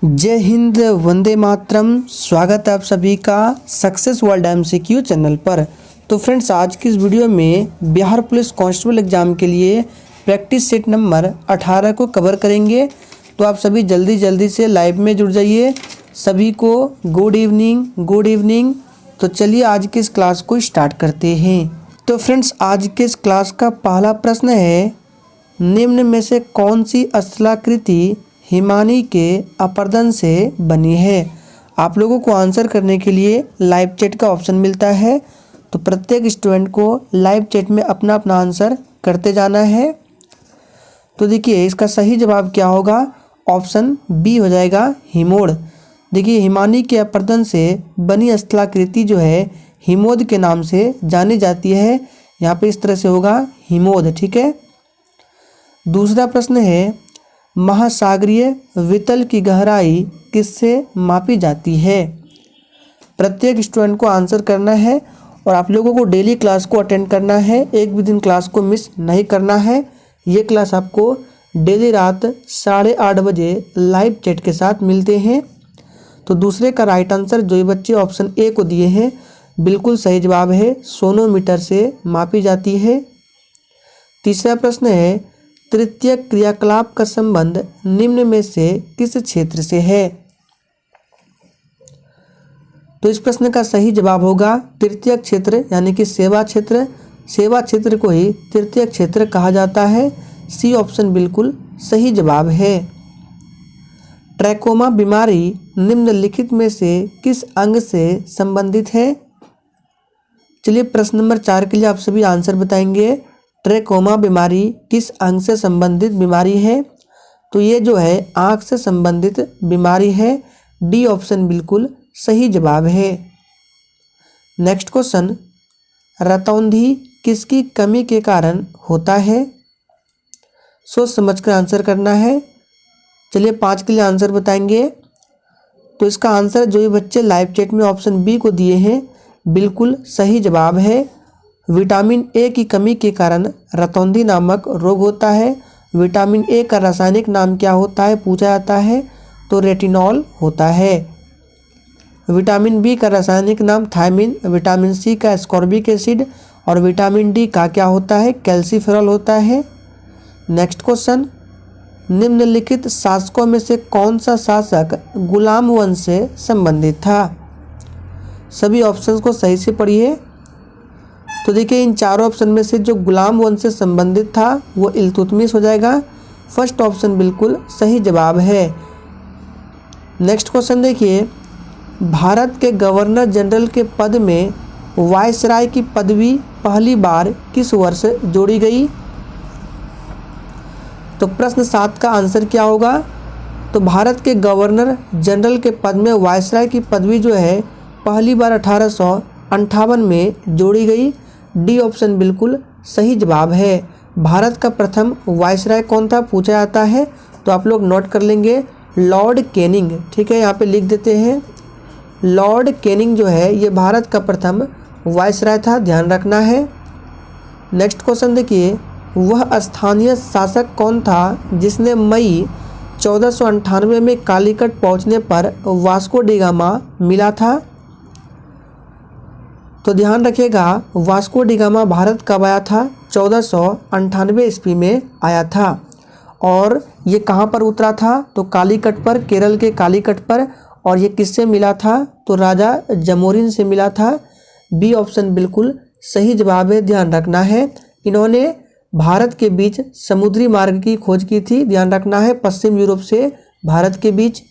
जय हिंद, वंदे मातरम। स्वागत है आप सभी का सक्सेस वर्ल्ड MCQ चैनल पर। तो फ्रेंड्स, आज की इस वीडियो में बिहार पुलिस कांस्टेबल एग्जाम के लिए प्रैक्टिस सेट नंबर 18 को कवर करेंगे। तो आप सभी जल्दी से लाइव में जुड़ जाइए। सभी को गुड इवनिंग। तो चलिए आज की इस क्लास को स्टार्ट करते हैं। तो फ्रेंड्स, आज के इस क्लास का पहला प्रश्न है, निम्न में से कौन सी स्थलाकृति हिमानी के अपर्दन से बनी है। आप लोगों को आंसर करने के लिए लाइव चैट का ऑप्शन मिलता है। तो प्रत्येक स्टूडेंट को लाइव चैट में अपना अपना आंसर करते जाना है। तो देखिए, इसका सही जवाब क्या होगा। ऑप्शन बी हो जाएगा, हिमोड़। देखिए, हिमानी के अपर्दन से बनी स्थलाकृति जो है हिमोद के नाम से जानी जाती है। यहाँ पे इस तरह से होगा हिमोद। ठीक है। दूसरा प्रश्न है, महासागरीय वितल की गहराई किससे मापी जाती है। प्रत्येक स्टूडेंट को आंसर करना है और आप लोगों को डेली क्लास को अटेंड करना है। एक भी दिन क्लास को मिस नहीं करना है। ये क्लास आपको डेली रात 8:30 बजे लाइव चैट के साथ मिलते हैं। तो दूसरे का राइट आंसर जो ये बच्चे ऑप्शन ए को दिए हैं, बिल्कुल सही जवाब है, सोनोमीटर से मापी जाती है। तीसरा प्रश्न है, तृतीय क्रियाकलाप का संबंध निम्न में से किस क्षेत्र से है। तो इस प्रश्न का सही जवाब होगा तृतीय क्षेत्र, यानी कि सेवा क्षेत्र। सेवा क्षेत्र को ही तृतीय क्षेत्र कहा जाता है। सी ऑप्शन बिल्कुल सही जवाब है। ट्रैकोमा बीमारी निम्नलिखित में से किस अंग से संबंधित है। चलिए, प्रश्न नंबर 4 के लिए आप सभी आंसर बताएंगे। ट्रैकोमा बीमारी किस अंग से संबंधित बीमारी है। तो ये जो है आँख से संबंधित बीमारी है। डी ऑप्शन बिल्कुल सही जवाब है। नेक्स्ट क्वेश्चन, रतौंधी किसकी कमी के कारण होता है। सोच समझकर आंसर करना है। चलिए, 5 के लिए आंसर बताएंगे। तो इसका आंसर जो ये बच्चे लाइव चैट में ऑप्शन बी को दिए हैं, बिल्कुल सही जवाब है। विटामिन ए की कमी के कारण रतौंधी नामक रोग होता है। विटामिन ए का रासायनिक नाम क्या होता है पूछा जाता है, तो रेटिनॉल होता है। विटामिन बी का रासायनिक नाम थायमिन, विटामिन सी का एस्कॉर्बिक एसिड और विटामिन डी का क्या होता है, कैल्सीफेरॉल होता है। नेक्स्ट क्वेश्चन, निम्नलिखित शासकों में से कौन सा शासक गुलाम वंश से संबंधित था। सभी ऑप्शंस को सही से पढ़िए। तो देखिए, इन चारों ऑप्शन में से जो गुलाम वंश से संबंधित था वो इल्तुतमिश हो जाएगा। फर्स्ट ऑप्शन बिल्कुल सही जवाब है। नेक्स्ट क्वेश्चन देखिए, भारत के गवर्नर जनरल के पद में वायसराय की पदवी पहली बार किस वर्ष जोड़ी गई। तो प्रश्न 7 का आंसर क्या होगा। तो भारत के गवर्नर जनरल के पद में वायसराय की पदवी जो है पहली बार 1858 में जोड़ी गई। डी ऑप्शन बिल्कुल सही जवाब है। भारत का प्रथम वायसराय कौन था पूछा जाता है, तो आप लोग नोट कर लेंगे, लॉर्ड कैनिंग। ठीक है, यहाँ पे लिख देते हैं। लॉर्ड कैनिंग जो है ये भारत का प्रथम वायसराय था, ध्यान रखना है। नेक्स्ट क्वेश्चन देखिए, वह स्थानीय शासक कौन था जिसने मई 1498 में कालीकट पहुँचने पर वास्को डी गामा मिला था। तो ध्यान रखिएगा, वास्को डी गामा भारत कब आया था, 1498 ईस्वी में आया था। और ये कहाँ पर उतरा था, तो कालीकट पर, केरल के कालीकट पर। और ये किससे मिला था, तो राजा जमोरिन से मिला था। बी ऑप्शन बिल्कुल सही जवाब है, ध्यान रखना है। इन्होंने भारत के बीच समुद्री मार्ग की खोज की थी, ध्यान रखना है, पश्चिम यूरोप से भारत के बीच।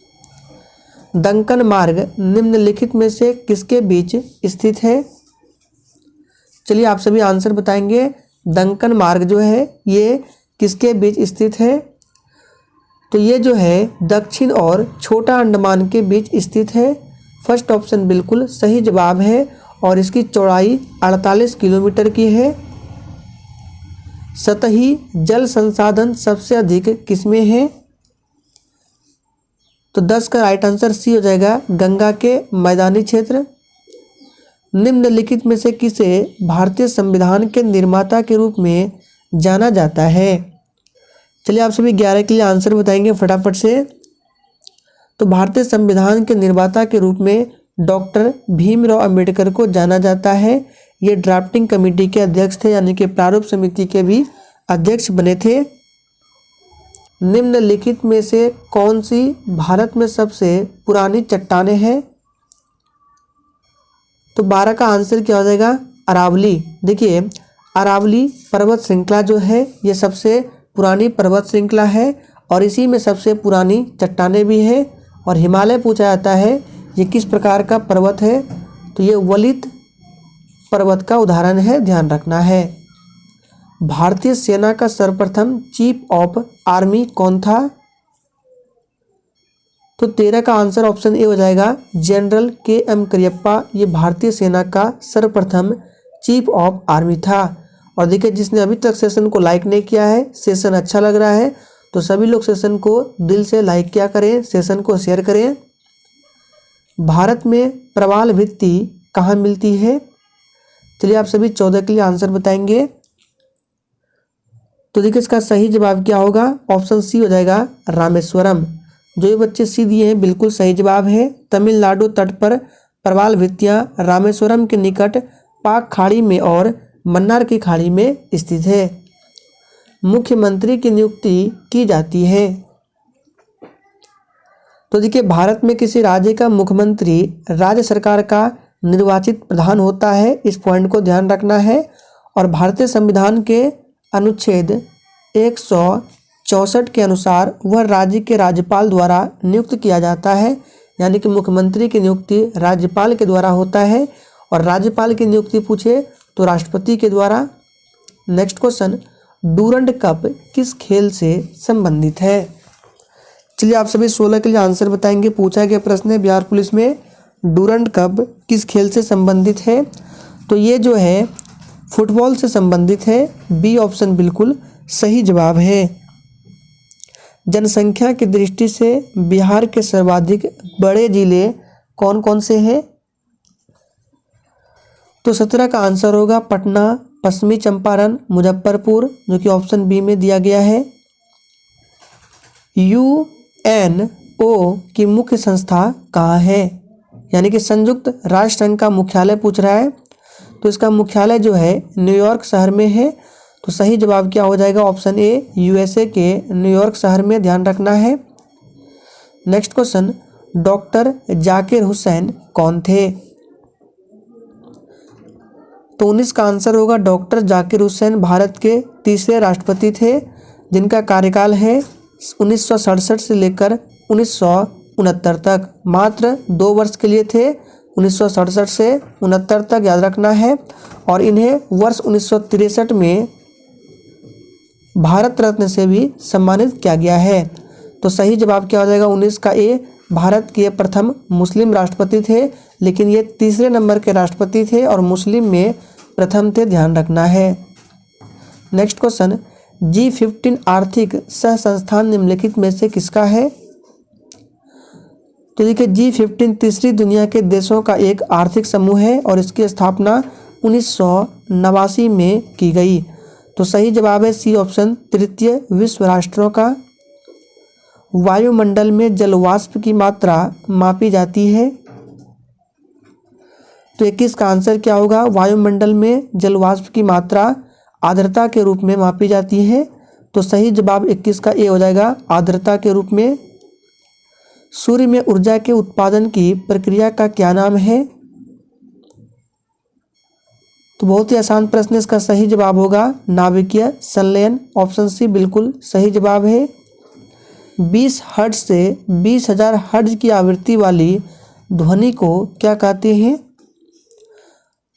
दक्कन मार्ग निम्नलिखित में से किसके बीच स्थित है। चलिए, आप सभी आंसर बताएंगे। दक्कन मार्ग जो है ये किसके बीच स्थित है। तो ये जो है दक्षिण और छोटा अंडमान के बीच स्थित है। फर्स्ट ऑप्शन बिल्कुल सही जवाब है और इसकी चौड़ाई 48 किलोमीटर की है। सतही जल संसाधन सबसे अधिक किसमें है। तो 10 का राइट आंसर सी हो जाएगा, गंगा के मैदानी क्षेत्र। निम्नलिखित में से किसे भारतीय संविधान के निर्माता के रूप में जाना जाता है। चलिए, आप सभी 11 के लिए आंसर बताएंगे फटाफट से। तो भारतीय संविधान के निर्माता के रूप में डॉक्टर भीमराव अंबेडकर को जाना जाता है। ये ड्राफ्टिंग कमेटी के अध्यक्ष थे, यानी कि प्रारूप समिति के भी अध्यक्ष बने थे। निम्नलिखित में से कौन सी भारत में सबसे पुरानी चट्टानें हैं? तो 12 का आंसर क्या हो जाएगा? अरावली। देखिए, अरावली पर्वत श्रृंखला जो है ये सबसे पुरानी पर्वत श्रृंखला है और इसी में सबसे पुरानी चट्टानें भी है। और हिमालय पूछा जाता है ये किस प्रकार का पर्वत है? तो ये वलित पर्वत का उदाहरण है, ध्यान रखना है। भारतीय सेना का सर्वप्रथम चीफ ऑफ आर्मी कौन था? तो 13 का आंसर ऑप्शन ए हो जाएगा, जनरल KM करियप्पा। ये भारतीय सेना का सर्वप्रथम चीफ ऑफ आर्मी था। और देखिए, जिसने अभी तक सेशन को लाइक नहीं किया है, सेशन अच्छा लग रहा है तो सभी लोग सेशन को दिल से लाइक किया करें, सेशन को शेयर करें। भारत में प्रवाल भित्ति कहाँ मिलती है? चलिए आप सभी 14 के लिए आंसर बताएंगे। तो देखिए, इसका सही जवाब क्या होगा? ऑप्शन सी हो जाएगा, रामेश्वरम। जो ये बच्चे सी दिए हैं बिल्कुल सही जवाब है। तमिलनाडु तट पर प्रवाल भित्तियाँ रामेश्वरम के निकट पाक खाड़ी में और मन्नार की खाड़ी में स्थित है। मुख्यमंत्री की नियुक्ति की जाती है। तो देखिए, भारत में किसी राज्य का मुख्यमंत्री राज्य सरकार का निर्वाचित प्रधान होता है, इस पॉइंट को ध्यान रखना है। और भारतीय संविधान के अनुच्छेद 164 के अनुसार वह राज्य के राज्यपाल द्वारा नियुक्त किया जाता है, यानी कि मुख्यमंत्री की नियुक्ति राज्यपाल के द्वारा होता है। और राज्यपाल की नियुक्ति पूछे तो राष्ट्रपति के द्वारा। नेक्स्ट क्वेश्चन, डूरंड कप किस खेल से संबंधित है? चलिए आप सभी 16 के लिए आंसर बताएंगे। पूछा गया प्रश्न है बिहार पुलिस में, डूरंड कप किस खेल से संबंधित है? तो ये जो है फुटबॉल से संबंधित है। बी ऑप्शन बिल्कुल सही जवाब है। जनसंख्या की दृष्टि से बिहार के सर्वाधिक बड़े जिले कौन कौन से हैं? तो 17 का आंसर होगा पटना, पश्चिमी चंपारण, मुजफ्फरपुर, जो कि ऑप्शन बी में दिया गया है। UNO की मुख्य संस्था कहाँ है? यानी कि संयुक्त राष्ट्र संघ का मुख्यालय पूछ रहा है, तो इसका मुख्यालय जो है न्यूयॉर्क शहर में है। तो सही जवाब क्या हो जाएगा? ऑप्शन ए, USA के न्यूयॉर्क शहर में, ध्यान रखना है। Next question, doctor Zakir Hussain कौन थे? तो 19 का आंसर होगा, डॉक्टर जाकिर हुसैन भारत के तीसरे राष्ट्रपति थे, जिनका कार्यकाल है 1967 से लेकर 1969 तक। मात्र 2 वर्ष के लिए थे, 1967 से 69 तक, याद रखना है। और इन्हें वर्ष 1963 में भारत रत्न से भी सम्मानित किया गया है। तो सही जवाब क्या हो जाएगा? 19 का ए, भारत के प्रथम मुस्लिम राष्ट्रपति थे, लेकिन ये तीसरे नंबर के राष्ट्रपति थे और मुस्लिम में प्रथम थे, ध्यान रखना है। नेक्स्ट क्वेश्चन, G15 आर्थिक सह संस्थान निम्नलिखित में से किसका है? तो देखिए, G15 तीसरी दुनिया के देशों का एक आर्थिक समूह है और इसकी स्थापना 1989 में की गई। तो सही जवाब है सी ऑप्शन, तृतीय विश्व राष्ट्रों का। वायुमंडल में जलवाष्प की मात्रा मापी जाती है। तो 21 का आंसर क्या होगा? वायुमंडल में जलवाष्प की मात्रा आर्द्रता के रूप में मापी जाती है। तो सही जवाब 21 का ए हो जाएगा, आर्द्रता के रूप में। सूर्य में ऊर्जा के उत्पादन की प्रक्रिया का क्या नाम है? तो बहुत ही आसान प्रश्न, इसका सही जवाब होगा नाभिकीय संलयन। ऑप्शन सी बिल्कुल सही जवाब है। 20 हर्ट्ज से 20,000 हर्ट्ज की आवृत्ति वाली ध्वनि को क्या कहते हैं?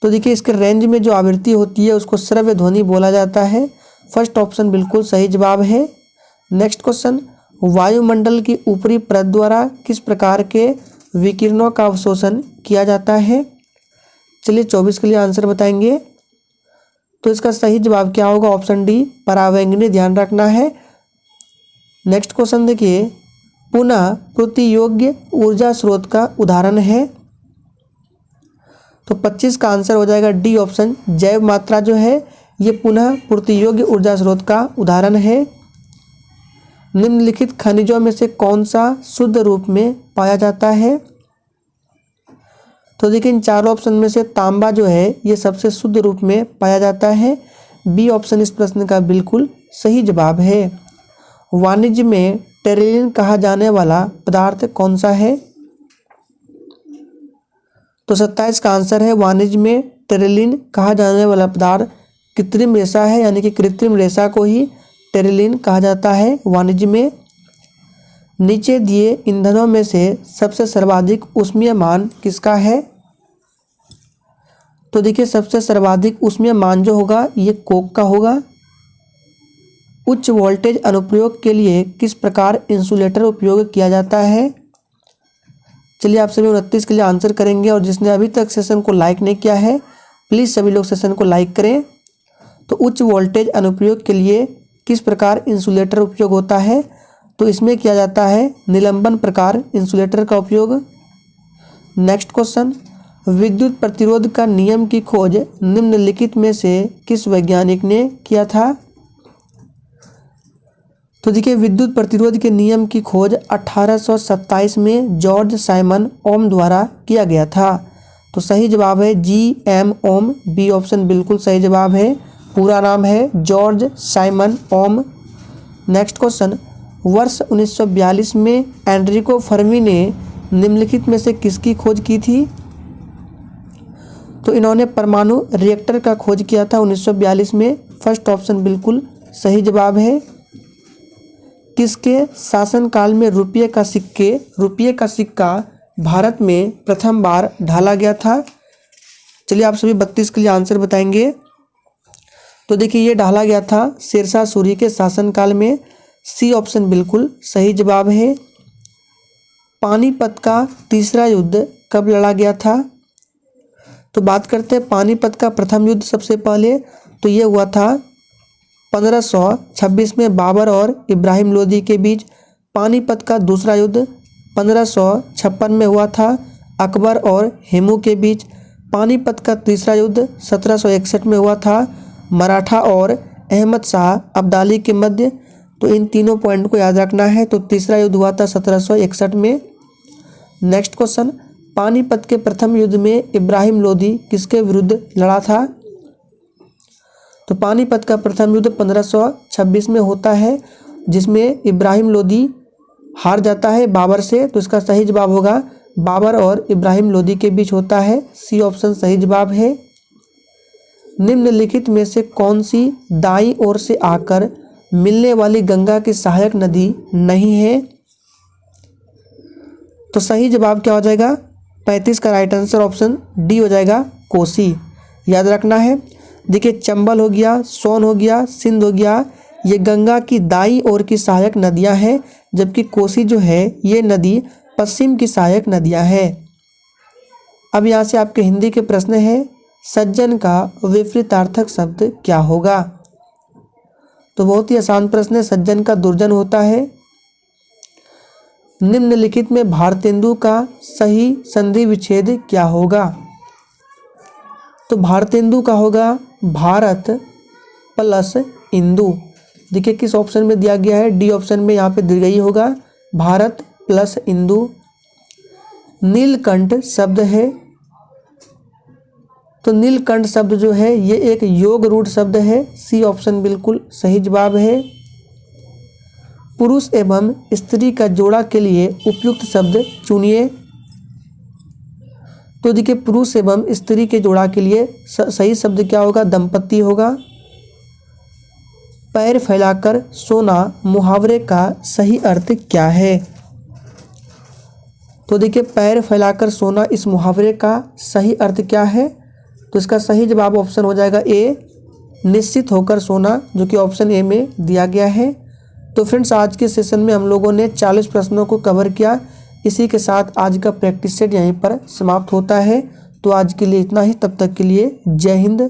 तो देखिए, इसके रेंज में जो आवृत्ति होती है उसको श्रव्य ध्वनि बोला जाता है। फर्स्ट ऑप्शन बिल्कुल सही जवाब है। नेक्स्ट क्वेश्चन, वायुमंडल की ऊपरी परत द्वारा किस प्रकार के विकिरणों का अवशोषण किया जाता है? चलिए 24 के लिए आंसर बताएंगे। तो इसका सही जवाब क्या होगा? ऑप्शन डी, परावैंगनी, ध्यान रखना है। नेक्स्ट क्वेश्चन देखिए, पुनः पूर्ति योग्य ऊर्जा स्रोत का उदाहरण है। तो 25 का आंसर हो जाएगा डी ऑप्शन, जैव मात्रा जो है ये पुनः पूर्ति योग्य ऊर्जा स्रोत का उदाहरण है। निम्नलिखित खनिजों में से कौन सा शुद्ध रूप में पाया जाता है? तो देखिए इन चारों ऑप्शन में से तांबा जो है ये सबसे शुद्ध रूप में पाया जाता है। बी ऑप्शन इस प्रश्न का बिल्कुल सही जवाब है। वाणिज्य में टेरिलिन कहा जाने वाला पदार्थ कौन सा है? तो 27 का आंसर है वाणिज्य में टेरिलिन कहा जाने वाला पदार्थ कृत्रिम रेशा है, यानी कि कृत्रिम रेशा को ही टेरिलिन कहा जाता है वाणिज्य में। नीचे दिए ईंधनों में से सबसे सर्वाधिक ऊष्मीय मान किसका है? तो देखिए सबसे सर्वाधिक ऊष्मीय मान जो होगा ये कोक का होगा। उच्च वोल्टेज अनुप्रयोग के लिए किस प्रकार इंसुलेटर उपयोग किया जाता है? चलिए आप सभी 29 के लिए आंसर करेंगे, और जिसने अभी तक सेशन को लाइक नहीं किया है प्लीज़ सभी लोग सेशन को लाइक करें। तो उच्च वोल्टेज अनुप्रयोग के लिए किस प्रकार इंसुलेटर उपयोग होता है? तो इसमें किया जाता है निलंबन प्रकार इंसुलेटर का उपयोग। नेक्स्ट क्वेश्चन, विद्युत प्रतिरोध का नियम की खोज निम्नलिखित में से किस वैज्ञानिक ने किया था? तो देखिए विद्युत प्रतिरोध के नियम की खोज 1827 में जॉर्ज साइमन ओम द्वारा किया गया था। तो सही जवाब है G.M. ओम। बी ऑप्शन बिल्कुल सही जवाब है। पूरा नाम है जॉर्ज साइमन ओम। नेक्स्ट क्वेश्चन, वर्ष 1942 में एनरिको फर्मी ने निम्नलिखित में से किसकी खोज की थी? तो इन्होंने परमाणु रिएक्टर का खोज किया था 1942 में। फर्स्ट ऑप्शन बिल्कुल सही जवाब है। किसके शासनकाल में रुपये का सिक्का भारत में प्रथम बार ढाला गया था? चलिए आप सभी 32 के लिए आंसर बताएंगे। तो देखिए ये ढाला गया था शेरशाह सूरी के शासनकाल में। सी ऑप्शन बिल्कुल सही जवाब है। पानीपत का तीसरा युद्ध कब लड़ा गया था? तो बात करते हैं पानीपत का प्रथम युद्ध सबसे पहले, तो ये हुआ था 1526 में बाबर और इब्राहिम लोदी के बीच। पानीपत का दूसरा युद्ध 1556 में हुआ था अकबर और हेमू के बीच। पानीपत का तीसरा युद्ध 1761 में हुआ था मराठा और अहमद शाह अब्दाली के मध्य। तो इन तीनों पॉइंट को याद रखना है। तो तीसरा युद्ध हुआ था 1761 में। नेक्स्ट क्वेश्चन, पानीपत के प्रथम युद्ध में इब्राहिम लोदी किसके विरुद्ध लड़ा था? तो पानीपत का प्रथम युद्ध 1526 में होता है, जिसमें इब्राहिम लोदी हार जाता है बाबर से। तो इसका सही जवाब होगा बाबर और इब्राहिम लोदी के बीच होता है। सी ऑप्शन सही जवाब है। निम्नलिखित में से कौन सी दाईं ओर से आकर मिलने वाली गंगा की सहायक नदी नहीं है? तो सही जवाब क्या हो जाएगा? 35 का राइट आंसर ऑप्शन डी हो जाएगा, कोसी। याद रखना है। देखिए चंबल हो गया, सोन हो गया, सिंध हो गया, ये गंगा की दाईं ओर की सहायक नदियां हैं, जबकि कोसी जो है ये नदी पश्चिम की सहायक नदियां हैं। अब यहाँ से आपके हिंदी के प्रश्न है, सज्जन का विपरीतार्थक शब्द क्या होगा? तो बहुत ही आसान प्रश्न है, सज्जन का दुर्जन होता है। निम्नलिखित में भारतेंदु का सही संधि विच्छेद क्या होगा? तो भारतेंदु का होगा भारत प्लस इंदु। देखिए किस ऑप्शन में दिया गया है, डी ऑप्शन में यहाँ पे दीर्घई होगा, भारत प्लस इंदु। नीलकंठ शब्द है, तो नीलकंठ शब्द जो है ये एक योग रूढ़ शब्द है। सी ऑप्शन बिल्कुल सही जवाब है। पुरुष एवं स्त्री का जोड़ा के लिए उपयुक्त शब्द चुनिए। तो देखिए पुरुष एवं स्त्री के जोड़ा के लिए सही शब्द क्या होगा? दंपति होगा। पैर फैलाकर सोना मुहावरे का सही अर्थ क्या है? तो देखिए पैर फैलाकर सोना इस मुहावरे का सही अर्थ क्या है? तो इसका सही जवाब ऑप्शन हो जाएगा ए, निश्चित होकर सोना, जो कि ऑप्शन ए में दिया गया है। तो फ्रेंड्स आज के सेशन में हम लोगों ने 40 प्रश्नों को कवर किया। इसी के साथ आज का प्रैक्टिस सेट यहीं पर समाप्त होता है। तो आज के लिए इतना ही, तब तक के लिए जय हिंद।